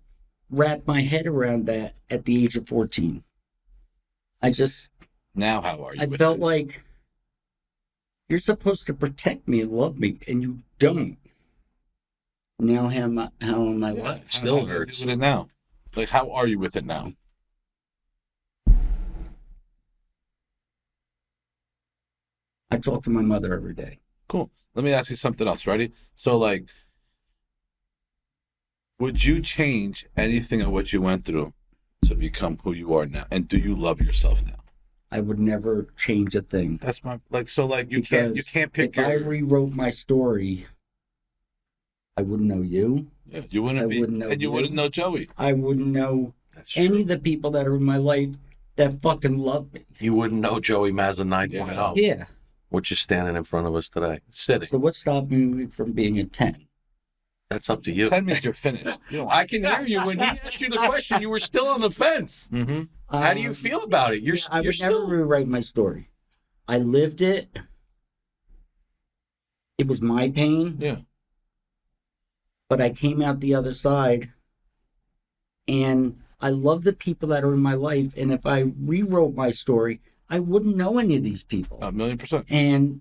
wrap my head around that at the age of 14. Now, how are you? I with felt it? like you're supposed to protect me and love me, and you don't. Now, how am I Yeah, what? Still how do you hurts. deal with it now. Like, how are you with it now? I talk to my mother every day. Cool. Let me ask you something else. Ready? So, like, would you change anything of what you went through to become who you are now? And do you love yourself now? I would never change a thing. That's my like. So, like, you Because can't pick if I your. rewrote my story, I wouldn't know you. Yeah, you wouldn't I be, wouldn't know and you you. wouldn't know Joey. I wouldn't know That's any true. of the people that are in my life that fucking love me. You wouldn't know Joey Mazza 9.0, Yeah. which is standing in front of us today. Sitting. So what's stopping me from being a 10? That's up to you. 10 means you're finished. You don't. I can hear you. When he asked you the question, you were still on the fence. Mm-hmm. How do you feel about it? You're I would still. never rewrite my story. I lived it. It was my pain. Yeah. But I came out the other side, and I love the people that are in my life. And if I rewrote my story, I wouldn't know any of these people. 1,000,000%. And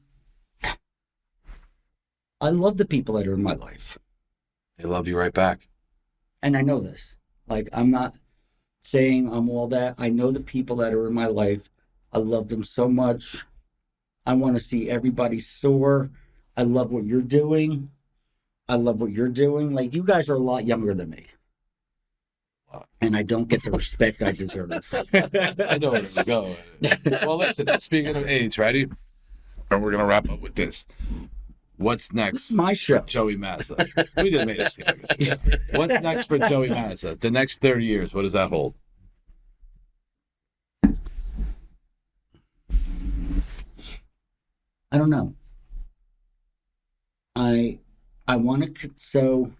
I love the people that are in my life. They love you right back. And I know this. Like, I'm not saying I'm all that. I know the people that are in my life. I love them so much. I want to see everybody soar. I love what you're doing. I love what you're doing. Like, you guys are a lot younger than me. And I don't get the respect I deserve. I know where to go. Well, listen, speaking of age, ready? And we're going to wrap up with this. What's This next is my show. for Joey Mazza? We just made a statement. What's next for Joey Mazza? The next 30 years, what does that hold? I don't know. I want to, so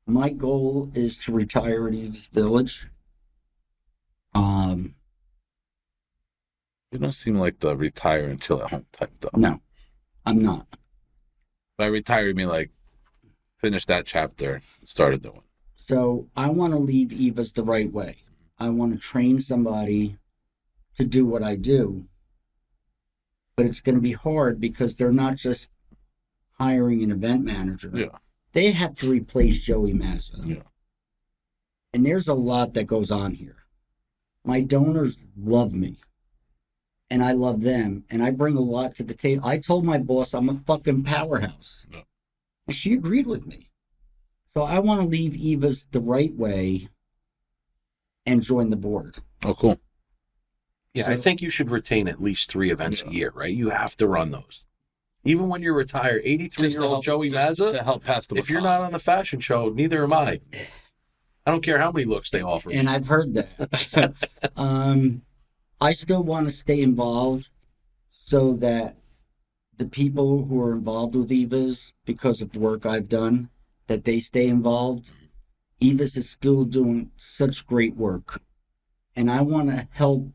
my goal is to retire at Eve's Village. You don't seem like the retire and chill at home type, though. No, I'm not. By retire, you mean like finish that chapter and start a new one. So I want to leave Eva's the right way. I want to train somebody to do what I do. But it's going to be hard because they're not just hiring an event manager. Yeah. They have to replace Joey Mazza. Yeah. And there's a lot that goes on here. My donors love me. And I love them. And I bring a lot to the table. I told my boss I'm a fucking powerhouse. Yeah. And she agreed with me. So I want to leave Eva's the right way and join the board. Oh, cool. Yeah, So- I think you should retain at least 3 events Yeah. a year, right? You have to run those. Even when you're retired, 83-year-old Joey Mazza, to help pass the if you're baton. not on the fashion show, neither am I. I don't care how many looks they offer. And I've heard that. I still want to stay involved so that the people who are involved with Eva's, because of the work I've done, that they stay involved. Evis is still doing such great work. And I want to help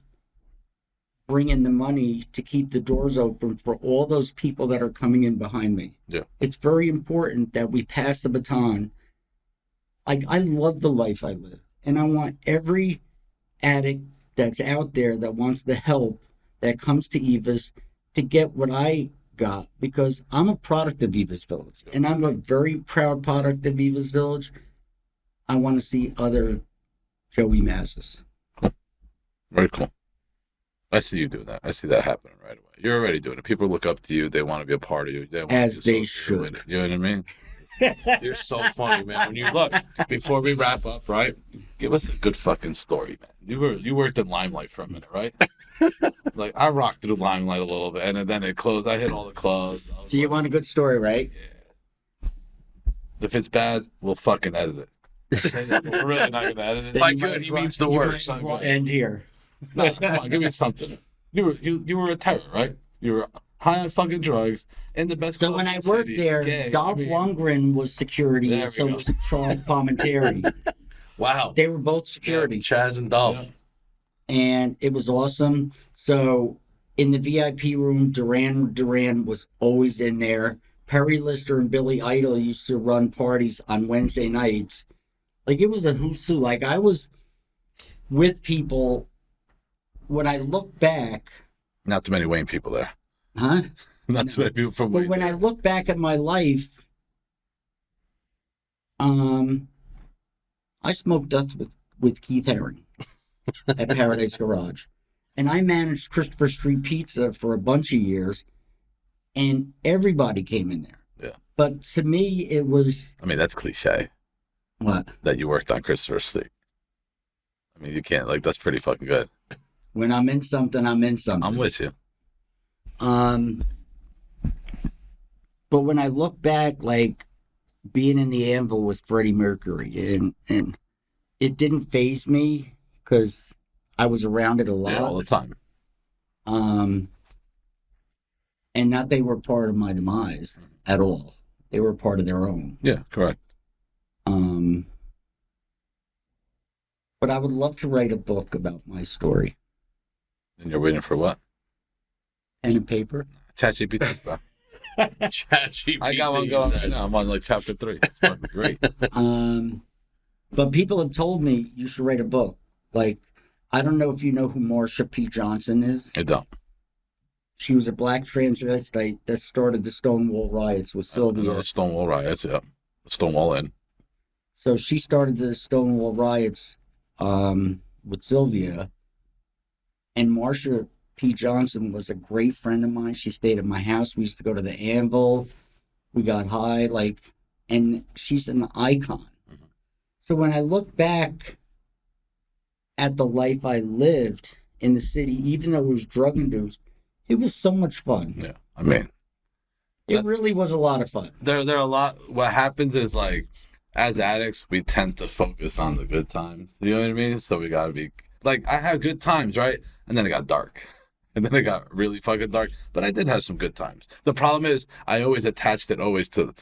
bring in the money to keep the doors open for all those people that are coming in behind me. Yeah. It's very important that we pass the baton. Like, I love the life I live. And I want every addict that's out there that wants the help that comes to Evis to get what I got, because I'm a product of Evis Village, and I'm a very proud product of Evis Village. I want to see other Joey Mazzas. Very cool. I see you doing that. I see that happening right away. You're already doing it. People look up to you. They want to be a part of you. They want As to be they associated with should. it. You know what I mean? You're so funny, man. When you look, Before we wrap up, right? Give us a good fucking story, man. You worked in Limelight for a minute, right? Like, I rocked through Limelight a little bit, and then it closed. I hit all the clubs. I was So you like, want a good story, right? yeah. If it's bad, we'll fucking edit it. We're really not gonna edit it. Then By you might good, as he well- means the you worst. might as well end here. No, come on, give me something. You were a terror, right? You were high on fucking drugs in the best. So clubs when in I the worked city, there, gay. Dolph I mean, Lundgren was security, There we and so go. was Charles Palminteri. Wow. They were both security. Chaz and Dolph. And it was awesome. So in the VIP room, Duran was always in there. Perry Lister and Billy Idol used to run parties on Wednesday nights. Like, it was a who's who. Like, I was with people. When I look back, Not too many Wayne people there. huh? Not too many people from But Wayne. when I look back at my life, I smoked dust with Keith Haring at Paradise Garage. And I managed Christopher Street Pizza for a bunch of years, and everybody came in there. Yeah. But to me, it was I mean, that's cliche what? that you worked on Christopher Street. I mean, you can't, like, that's pretty fucking good. When I'm in something, I'm in something. I'm with you. But when I look back, like, being in the Anvil with Freddie Mercury, and it didn't faze me because I was around it a lot. Yeah, all the time. And not they were part of my demise at all. They were part of their own. Yeah, correct. But I would love to write a book about my story. And you're waiting for what? Pen and paper. ChatGPT, bro. ChatGPT. I got one going right now. I'm on like chapter 3. It's fucking great. But people have told me you should write a book. Like, I don't know if you know who Marsha P. Johnson is. I don't. She was a black transvestite that started the Stonewall riots with Sylvia. Stonewall riots, yeah. Stonewall Inn. So she started the Stonewall riots with Sylvia. And Marsha P. Johnson was a great friend of mine. She stayed at my house. We used to go to the Anvil. We got high, and she's an icon. Mm-hmm. So when I look back at the life I lived in the city, even though it was drug induced, it was so much fun. Yeah. I mean, It really was a lot of fun. there are a lot. What happens is, like, as addicts, we tend to focus on the good times. You know what I mean? So we got to be, like, I had good times, right? And then it got dark. And then it got really fucking dark. But I did have some good times. The problem is I always attached it to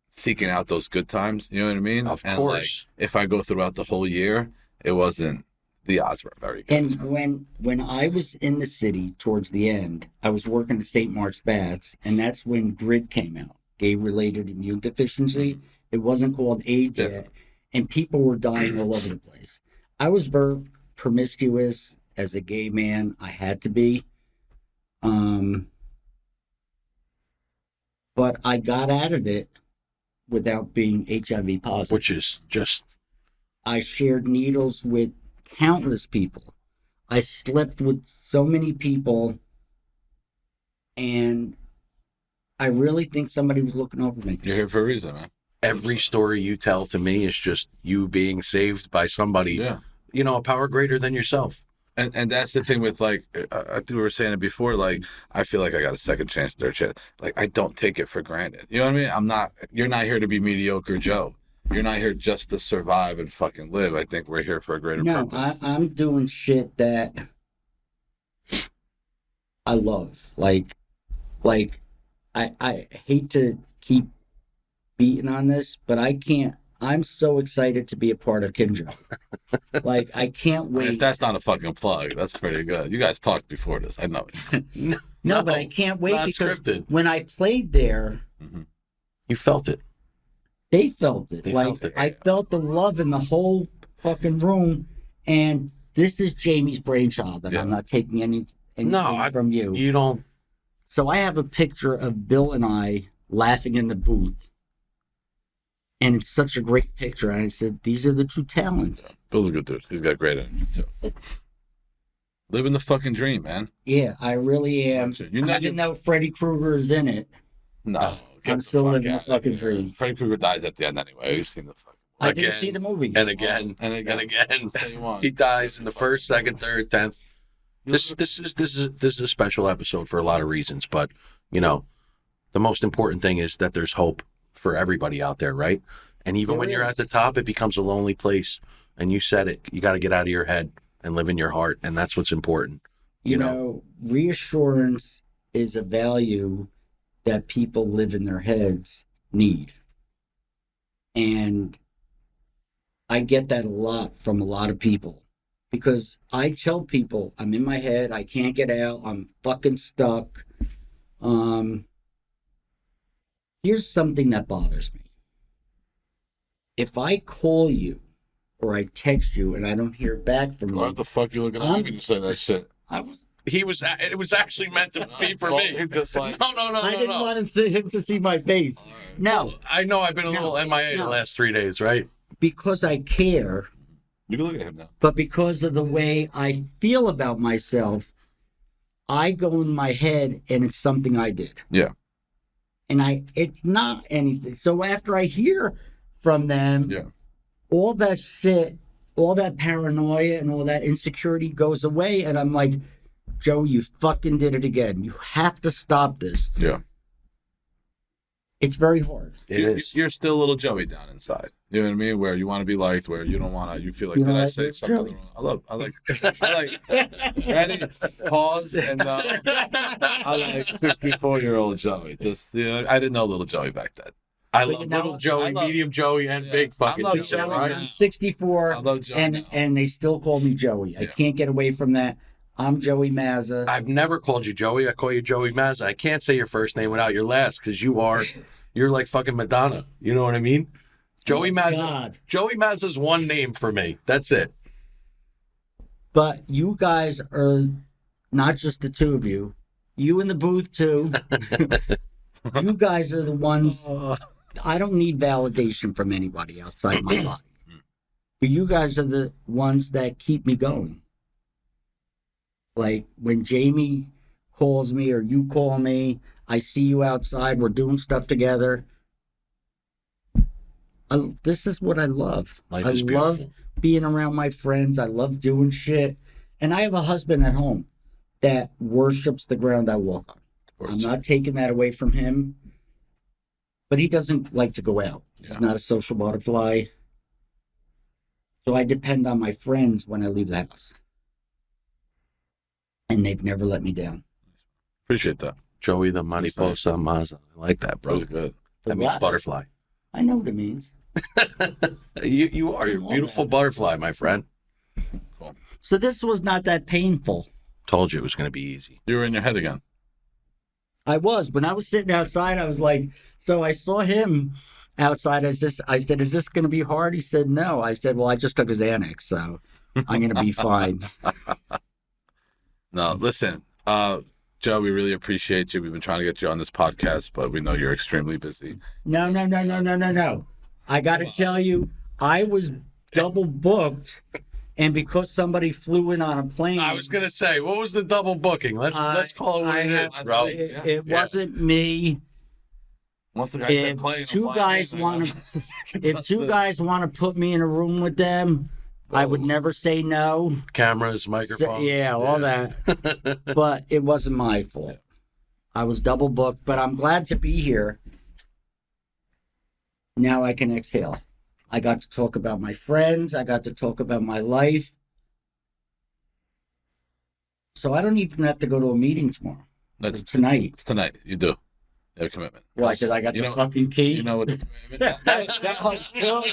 seeking out those good times. You know what I mean? Of and course. Like, if I go throughout the whole year, it wasn't, the odds were very good. And when I was in the city towards the end, I was working at St. Mark's Baths, and that's when GRID came out, gay-related immune deficiency. It wasn't called AIDS yet, and people were dying all over the place. I was very promiscuous as a gay man. I had to be. But I got out of it without being HIV positive. Which is just I shared needles with countless people. I slept with so many people, and I really think somebody was looking over me. You're here for a reason, man. every story you tell to me is just you being saved by somebody, Yeah. a power greater than yourself. And that's the thing with, like, I think we were saying it before, like, I feel like I got a second chance, third chance. Like, I don't take it for granted. You know what I mean? You're not here to be mediocre Joe. You're not here just to survive and fucking live. I think we're here for a greater No, purpose. I'm doing shit that I love. Like I hate to keep beating on this, but I can't I'm so excited to be a part of Kinjo. Like, I can't I mean, if wait. that's not a fucking plug, that's pretty good. You guys talked before this. I know it. No, but I can't wait not because scripted. when I played there, You felt it. they felt it. They like felt it. I felt the love in the whole fucking room. And this is Jamie's brainchild, and Yeah. I'm not taking anything No, from you. You don't. So I have a picture of Bill and I laughing in the booth. And it's such a great picture. And I said, these are the two talents. Bill's a good dude. He's got great energy too. Living the fucking dream, man. Yeah, I really am. You know, Even though Freddy Krueger is in it, no, get I'm the still fuck living the out of fucking here. dream. Freddy Krueger dies at the end anyway. You've seen the fucking. I Again. didn't see the movie. And again. And again. And again. Say one. He dies in the first, second, third, 10th. This is a special episode for a lot of reasons, but you know, the most important thing is that there's hope for everybody out there, right? And even There when you're is. at the top, it becomes a lonely place. And you said it, you got to get out of your head and live in your heart, and that's what's important. You know, reassurance is a value that people live in their heads need. And I get that a lot from a lot of people because I tell people I'm in my head, I can't get out, I'm fucking stuck. Here's something that bothers me. If I call you or I text you and I don't hear back from you, What the fuck you looking at me when you say that shit? It was actually meant to be for me. He's just like, No. I didn't want him to see my face. No, I know I've been a little MIA the last 3 days, right? because I care, you can look at him now. but because of the way I feel about myself, I go in my head and it's something I did. Yeah. And it's not anything. So after I hear from them, Yeah. all that shit, all that paranoia and all that insecurity goes away. And I'm like, Joe, you fucking did it again. You have to stop this. Yeah. It's very hard. You're still a little Joey down inside. You know what I mean? Where you want to be liked, where you don't want to. You feel like, You did know, I like say this something Joey. wrong? I like. Ready? Pause and I like 64-year-old Joey. Just I didn't know little Joey back then. I But love you know, little Joey, I love- medium Joey, and Yeah. big fucking I love Joey, Joey, right? man. I'm 64 I love Joey. now. and they still call me Joey. I Yeah. can't get away from that. I'm Joey Mazza. I've never called you Joey. I call you Joey Mazza. I can't say your first name without your last because you're like fucking Madonna. You know what I mean? Joey Mazza. God. Joey Mazza's one name for me. That's it. But you guys are not just the two of you. You in the booth too. You guys are the ones. I don't need validation from anybody outside my body. But you guys are the ones that keep me going. Like when Jamie calls me or you call me, I see you outside, we're doing stuff together. This is what I love. Life I is love beautiful. being around my friends. I love doing shit. And I have a husband at home that worships the ground I walk on. I'm not taking that away from him. But he doesn't like to go out. Yeah. He's not a social butterfly. So I depend on my friends when I leave the house. And they've never let me down. Appreciate that. Joey the Mariposa Mazza. I like that, That bro. was good. That means What? butterfly. I know what it means. You are. You're a beautiful butterfly, my friend. So this was not that painful. Told you it was going to be easy. You were in your head again. I was. When I was sitting outside, I was like, so I saw him outside. I said, is this going to be hard? He said, no. I said, well, I just took his Xanax, so I'm going to be fine. No, listen, Joe, we really appreciate you. We've been trying to get you on this podcast, but we know you're extremely busy. No. I got to tell you, I was double booked. And because somebody flew in on a plane. I was going to say, what was the double booking? Let's call it what it is, bro. It wasn't me. Once the guy said If play, two guys want to put me in a room with them, I would never say no. Cameras, microphones. All that. But it wasn't my fault. I was double booked, but I'm glad to be here. Now I can exhale. I got to talk about my friends. I got to talk about my life. So I don't even have to go to a meeting tomorrow. That's tonight. It's tonight. You do. You have a commitment. Why? Because I got You the know- fucking key. You know what the commitment? That helps too.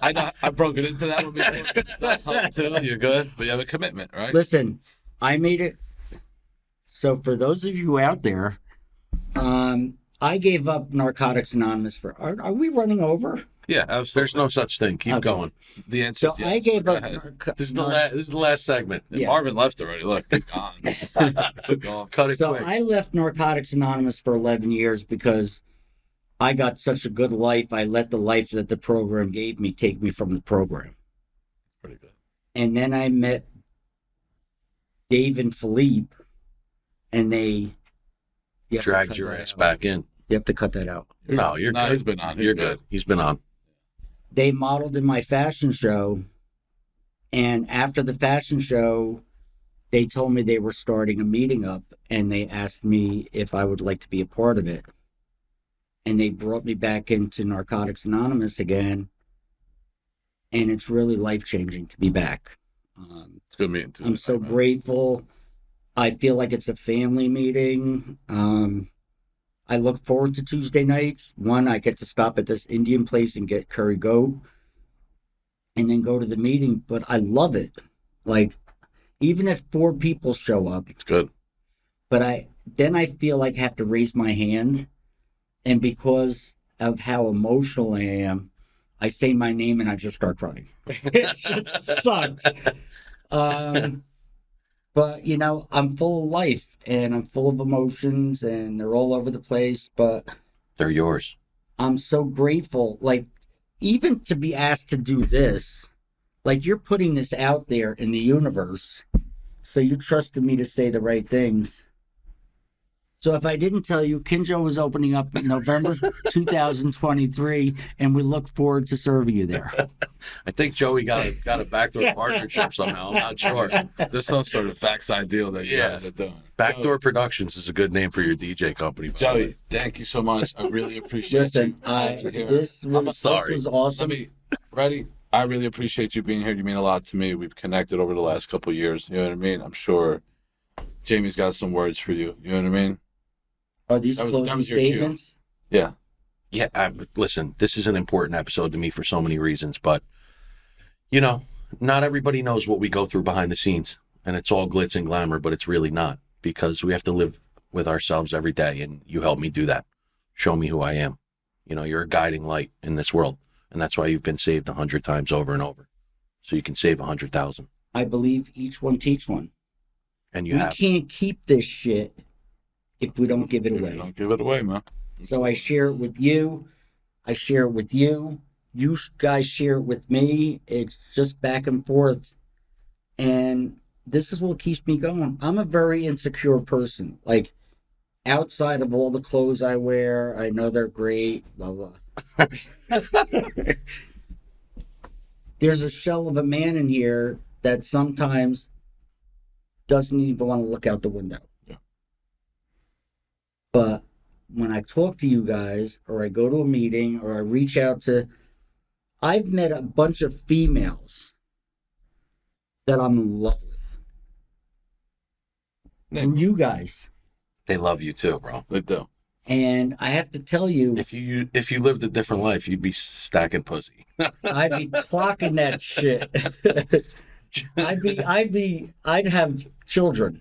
I know I broke it into that one before. That helps too. You're good, but you have a commitment, right? Listen, I made it. So for those of you out there, I gave up Narcotics Anonymous for. Are we running over? Yeah, absolutely. There's no such thing. Keep Okay. going. The answer. So is yes, I gave but up. go ahead. This is the last segment. Yeah. Marvin left already. Look, he's gone. He's gone. Cut it So quick. I left Narcotics Anonymous for 11 years because I got such a good life. I let the life that the program gave me take me from the program. Pretty good. And then I met Dave and Philippe, and they you have to Dragged cut your that ass out. back in. You have to cut that out. No, you're No, good. he's been on. He's You're good. good. He's been on. They modeled in my fashion show, and after the fashion show, they told me they were starting a meeting up, and they asked me if I would like to be a part of it. And they brought me back into Narcotics Anonymous again, and it's really life-changing to be back. It's a good meeting. I'm so man. grateful. I feel like it's a family meeting. I look forward to Tuesday nights. One, I get to stop at this Indian place and get curry goat and then go to the meeting, but I love it. Like, even if 4 people show up, It's good. but I feel like I have to raise my hand. And because of how emotional I am, I say my name and I just start crying. It just sucks. But, you know, I'm full of life and I'm full of emotions and they're all over the place. But They're yours. I'm so grateful. Like, even to be asked to do this, like, you're putting this out there in the universe. So you trusted me to say the right things. So if I didn't tell you, Kinjo is opening up in November 2023, and we look forward to serving you there. I think Joey got a backdoor partnership somehow. I'm not sure. There's some sort of backside deal that you Yeah. guys are doing. Backdoor Productions is a good name for your DJ company. by the way. Joey, thank you so much. I really appreciate Listen, you. having you here. this was sorry. awesome. Ready? I really appreciate you being here. You mean a lot to me. We've connected over the last couple of years. You know what I mean? I'm sure Jamie's got some words for you. You know what I mean? Are these that was closing your cue. statements? Yeah. Yeah, listen, this is an important episode to me for so many reasons, but, you know, not everybody knows what we go through behind the scenes, and it's all glitz and glamour, but it's really not, because we have to live with ourselves every day, and you help me do that. Show me who I am. You know, you're a guiding light in this world, and that's why you've been saved 100 times over and over, so you can save 100,000. I believe each one teach one. And you We have. can't keep this shit if we don't give it If you away. don't give it away, man. So I share it with you. I share it with you. You guys share it with me. It's just back and forth. And this is what keeps me going. I'm a very insecure person. Like, outside of all the clothes I wear, I know they're great, blah, blah. There's a shell of a man in here that sometimes doesn't even want to look out the window. Yeah. But when I talk to you guys, or I go to a meeting, or I reach out to, I've met a bunch of females that I'm in love with. From you guys. They love you too, bro. They do. And I have to tell you, If you lived a different life, you'd be stacking pussy. I'd be clocking that shit. I'd have children.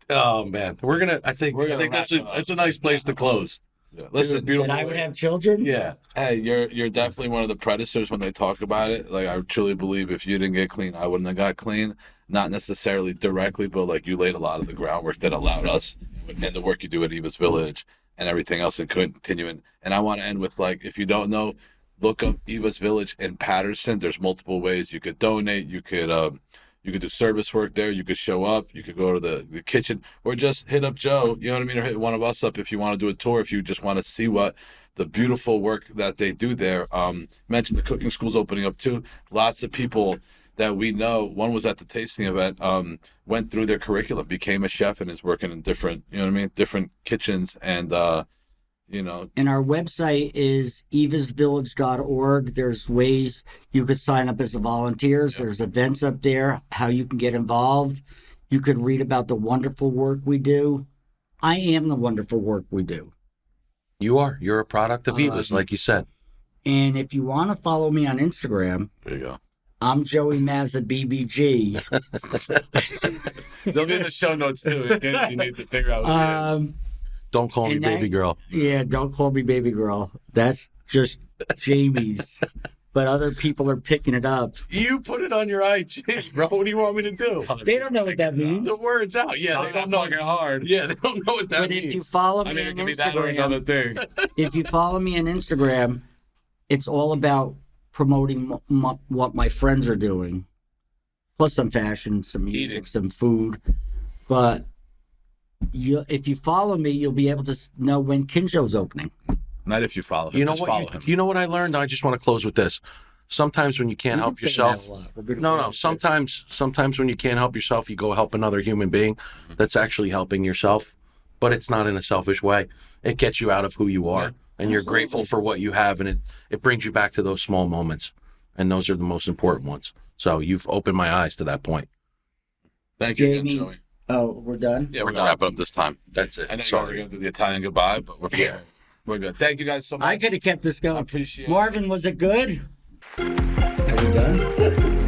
Oh man, I think that's a nice place to close. Yeah. Listen, beautiful. And I would have children? Yeah. hey, you're definitely one of the predators when they talk about it. Like, I truly believe if you didn't get clean, I wouldn't have got clean. Not necessarily directly, but like, you laid a lot of the groundwork that allowed us, and the work you do at Eva's Village and everything else, and continuing. And I want to end with, like, if you don't know, look up Eva's Village in Patterson. There's multiple ways you could donate. You could do service work there. You could show up. You could go to the kitchen, or just hit up Joe. You know what I mean? Or hit one of us up if you want to do a tour. If you just want to see what the beautiful work that they do there. Mentioned the cooking school's opening up too. Lots of people that we know. One was at the tasting event. Went through their curriculum, became a chef, and is working in different. You know what I mean? Different kitchens, and you know. And our website is evasvillage.org. There's ways you could sign up as a volunteer. Yep. There's events up there, how you can get involved. You could read about the wonderful work we do. I am the wonderful work we do. You're a product of Eva's, like you said. And if you want to follow me on Instagram, There you go. I'm Joey Mazza BBG. They'll be in the show notes too. In case you need to figure out what it is. Don't call me And baby girl. Yeah, don't call me baby girl. That's just Jamie's. But other people are picking it up. You put it on your IG, bro. What do you want me to do? They don't know what that means. The word's out. Yeah, they don't know. fucking hard. Yeah, they don't know what that But means. if you follow me I mean, it on can be that or another Instagram, thing. if you follow me on Instagram, it's all about promoting what my friends are doing. Plus some fashion, some music, Eating. some food. But if you follow me, you'll be able to know when Kinjo's opening. Not if you follow him. You know Just what? follow him. You know what I learned? I just want to close with this. Sometimes when you can't help yourself, no. Sometimes when you can't help yourself, you go help another human being that's actually helping yourself, but it's not in a selfish way. It gets you out of who you are, and you're grateful for what you have, and it brings you back to those small moments, and those are the most important ones. So you've opened my eyes to that point. Thank you again, Jamie. Joey. Oh, we're done? Yeah, we're gonna wrap it up this time. That's it. I know you guys are Sorry. gonna do the Italian goodbye, but we're good. Thank you guys so much. I could have kept this I going. appreciate it. Marvin, was it good? Are we done?